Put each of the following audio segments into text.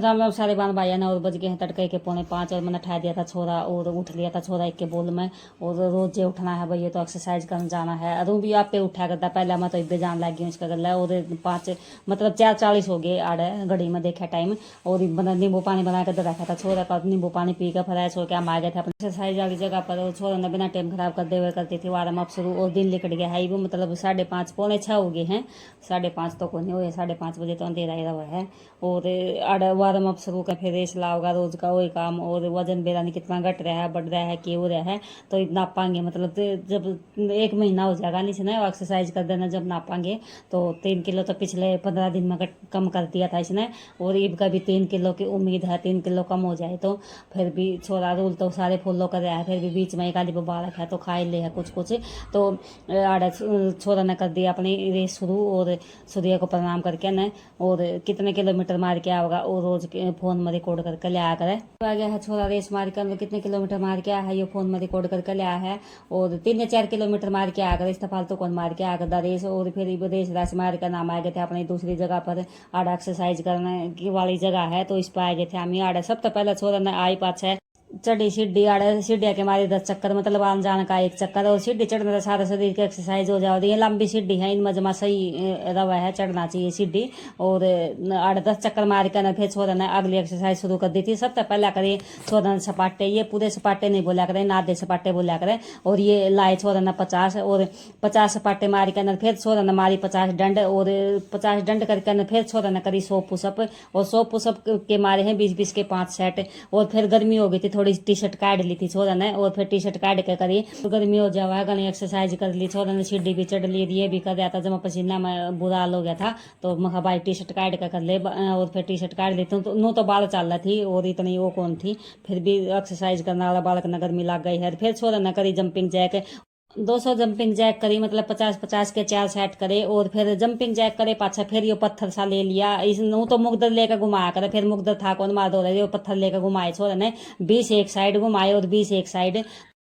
राम राम सारे बान भाई ना। और बज गए हैं तड़के के 4:45 और मैंने उठा दिया था छोरा और उठ लिया था छोरा एक के बोल में। और रोज जे उठना है भैया तो एक्सरसाइज करने जाना है। अरू भी आप पे उठा करता पहले मैं तो इब्बे जान लग गई उसका गला। और 5 मतलब 4:40 हो गए आड़े घड़ी में देखा टाइम। और नींबू पानी बना कर रखा था छोरा का। नींबू पानी पी कर फ्रेश होकर हम आ गए थे अपनी एक्सरसाइज वाली जगह पर। और छोरा ने बिना टाइम खराब करते हुए करती थी वार्म अप शुरू। और दिन लिकट गया है वो मतलब 5:30 पौने 6 हो गए हैं। 5:30 तो को नहीं हुए, 5:30 बजे तो अंधेरा ही रहा है। और आड़े वार्म अप शुरू कर फिर रेस लाओगा रोज का वही काम। और वजन बेरा नहीं कितना घट रहा है बढ़ रहा है क्यों रहा है तो नापांगे मतलब जब 1 महीना हो जाएगा नहीं ना एक्सरसाइज कर देना जब नापांगे। तो 3 किलो तो पिछले 15 दिन में कम कर दिया था इसने। और ईब का भी 3 किलो की उम्मीद है, 3 किलो कम हो जाए तो। फिर भी छोरा रूल तो सारे फॉलो कर रहा है। फिर भी बीच में एक आधी बबा रखा है तो खा ही ले है कुछ कुछ। तो आड़ा छोरा ने कर दिया अपनी रेस शुरू। और सूर्य को प्रणाम करके न और कितने किलोमीटर मार के आओगा और रोज के फोन में रिकॉर्ड करके ले आया करे। आ गया है छोरा रेस मार कर कितने किलोमीटर मार के आया है ये फोन में रिकॉर्ड करके ले आया है। और 3 या 4 किलोमीटर मार के आकर इस फालतू कौन मार के आकर रेस। और फिर रेस रास मार कर नाम आ गए थे अपनी दूसरी जगह पर आड़ा एक्सरसाइज करने की वाली जगह है तो इस पर आ गए थे हम आड़ा। सब तो पहले छोरा ने आई पाछे चढ़ी सीढ़ी आड़े सीढ़िया के मारी 10 चक्कर मतलब आन जान का 1 चक्कर। और सीढ़ी चढ़ने से सारा शरीर की एक्सरसाइज हो जाती है। लंबी सीढ़ी है इनमें जमा सही रवा है चढ़ना चाहिए सीढ़ी। और 8-10 चक्कर मार कर न फिर छोरा ने अगली एक्सरसाइज शुरू कर दी थी। सबसे पहले करे छोरा ने सपाटे, ये पूरे सपाटे नहीं बोला करें ना आधे सपाटे बोला करें। और ये लाए छोरा ने 50 और 50 सपाटे मार कर न फिर छोरा ने मारी 50 डंड। और 50 डंड करके न फिर छोरा ने करी 100 पुशअप। और 100 पुशअप के मारे हैं 20-20 के 5 सेट। और फिर गर्मी हो गई थी थोड़ी टी शर्ट काट ली थी छोरा ने। और फिर टी शर्ट काट के करी तो गर्मी हो जावा गनी एक्सरसाइज कर ली छोरा ने। सीढ़ी भी चढ़ ली ये भी कर दिया था जब पसीना में बुरा हाल हो गया था। तो मैं भाई टी शर्ट काट के कर ले। और फिर टी शर्ट काट ली तो नू तो बाल चल रही थी और इतनी वो कौन थी। फिर भी एक्सरसाइज करने वाला बालक न गर्मी लग गई है। फिर छोरा ने करी जंपिंग जैक 200 जंपिंग जैक करी मतलब 50-50 के 4 सेट करे। और फिर जंपिंग जैक करे पाछा फिर ये पत्थर सा ले लिया इस नू तो मुगदर लेकर घुमाया करे। फिर मुगदर था कौन मार दो रहे पत्थर लेकर घुमाए छोरा ने 20 एक साइड घुमाए और 20 एक साइड।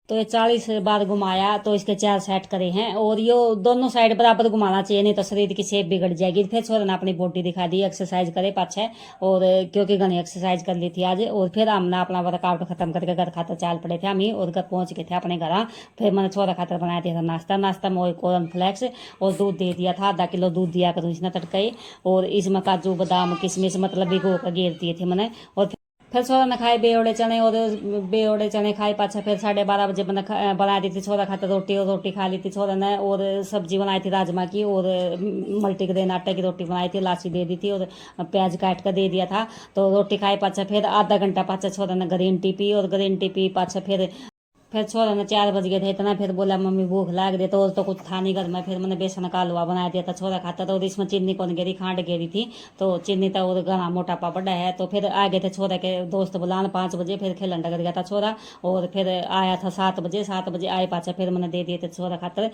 तो ये 40 बार घुमाया तो इसके 4 सेट करे हैं। और ये दोनों साइड बराबर घुमाना चाहिए नहीं तो शरीर की शेप बिगड़ जाएगी। फिर छोरा ने अपनी बॉडी दिखा दी एक्सरसाइज करे पाछे। और क्योंकि घनी एक्सरसाइज कर ली थी आज। और फिर हमने अपना वर्कआउट खत्म करके घर खातर चाल पड़े थे हम ही। और घर पहुंच गए थे अपने घर। फिर मैंने छोरा खातर बनाया दिया था नाश्ता। नाश्ता में कॉर्न फ्लेक्स और दूध दे दिया था, आधा किलो दूध दिया करूँ इसने तड़के। और इसमें काजू बादाम किशमिश मतलब भिगो कर घेर दिए थे मैंने। और फिर छोरा ने खाए बेओड़े चने। और बेओड़े चने खाए पाछा फिर 12:30 बजे मैंने बना दी थी छोरा खाते रोटी। और रोटी खा ली थी छोरा ने। और सब्जी बनाई थी राजमा की। और मल्टीग्रेन आटे की रोटी बनाई थी, लाची दे दी थी और प्याज काट कर दे दिया था। तो रोटी खाए पाछा फिर आधा घंटा पाछा छोरा ने ग्रीन टी पी। और ग्रीन टी पी पाछा फिर छोरा ने 4 बज गए थे इतना। फिर बोला मम्मी भूख लाग रही तो और तो कुछ था नहीं घर में। फिर मैंने बेसन का हलवा बना दिया था छोरा खाता तो। और इसमें चीनी कौन गिरी खांड गिरी थी तो चीनी तो और घना मोटापा बढ़ा है। तो फिर आ गए थे छोरा के दोस्त बुलान 5 बजे। फिर खेलन डगर गया था छोरा। और फिर आया था 7 बजे। 7 बजे आए पाछा फिर मैंने दे दिए थे छोरा खातर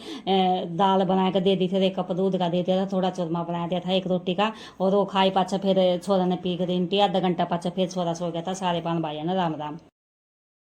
दाल बना कर दे दी थी। 1 कप दूध का दे दिया था, थोड़ा चूरमा बना दिया था 1 रोटी का। और वो खाई पाछा फिर छोरा ने पी ग्रीन टी। आधा घंटा पाछा फिर छोरा सो गया था। सारे पान भाई ना राम राम।